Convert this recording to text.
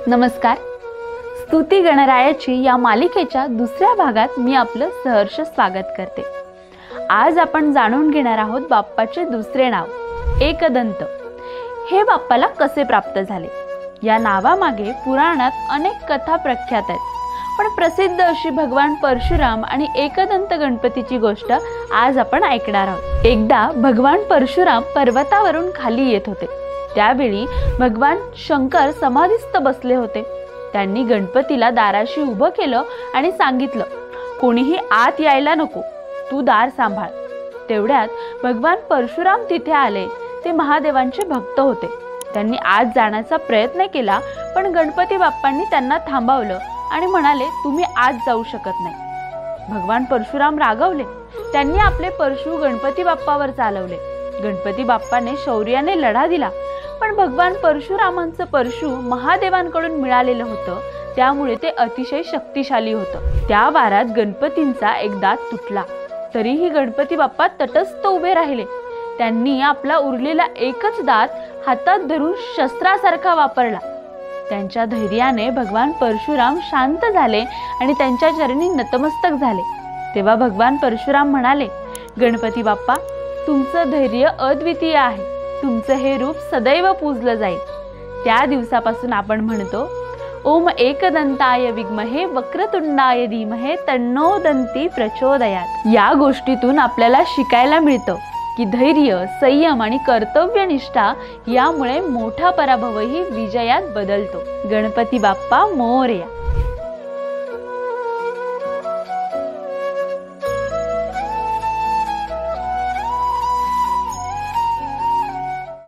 नमस्कार. स्तुती गणरायाची या मालिकेच्या दुसऱ्या भागात मी आपलं सहर्ष स्वागत करते. आज आपण जाणून घेणार आहोत बाप्पाचे दुसरे नाव एकदंत. हे बाप्पाला कसे प्राप्त झाले? या नावामागे पुराणात अनेक कथा प्रख्यात आहेत, पण प्रसिद्ध अशी भगवान परशुराम आणि एकदंत गणपतीची गोष्ट आज आपण ऐकणार आहोत. एकदा भगवान परशुराम पर्वतावरून खाली येत होते. त्यावेळी भगवान शंकर समाधीस्थ बसले होते. त्यांनी गणपतीला दाराशी उभं केलं आणि सांगितलं, कोणीही आत यायला नको, तू दार सांभाळ. तेवढ्यात भगवान परशुराम तिथे आले. ते महादेवांचे भक्त होते. त्यांनी आत जाण्याचा प्रयत्न केला, पण गणपती बाप्पांनी त्यांना थांबवलं आणि म्हणाले, तुम्ही आत जाऊ शकत नाही. भगवान परशुराम रागवले. त्यांनी आपले परशु गणपती बाप्पावर चालवले. गणपती बाप्पाने शौर्याने लढा दिला, पण भगवान परशुरामांचं परशु महादेवांकडून मिळालेलं होतं, त्यामुळे ते अतिशय शक्तिशाली होतं. त्या वारात गणपतींचा एक दात तुटला, तरीही गणपती बाप्पा तटस्थ उभे राहिले. त्यांनी आपला उरलेला एकच दात हातात धरून शस्त्रासारखा वापरला. त्यांच्या धैर्याने भगवान परशुराम शांत झाले आणि त्यांच्या चरणी नतमस्तक झाले. तेव्हा भगवान परशुराम म्हणाले, गणपती बाप्पा, तुमचं धैर्य अद्वितीय आहे. तुमचं हे रूप सदैव पूजलं जाईल. त्या दिवसापासून आपण म्हणतो, ओम एकदंताय विद्महे वक्रतुंडाय धीमहे तन्नो दंती प्रचोदयात. या गोष्टीतून आपल्याला शिकायला मिळतं की धैर्य, संयम आणि कर्तव्यनिष्ठा यामुळे मोठा पराभवही विजयात बदलतो. गणपती बाप्पा मोरया.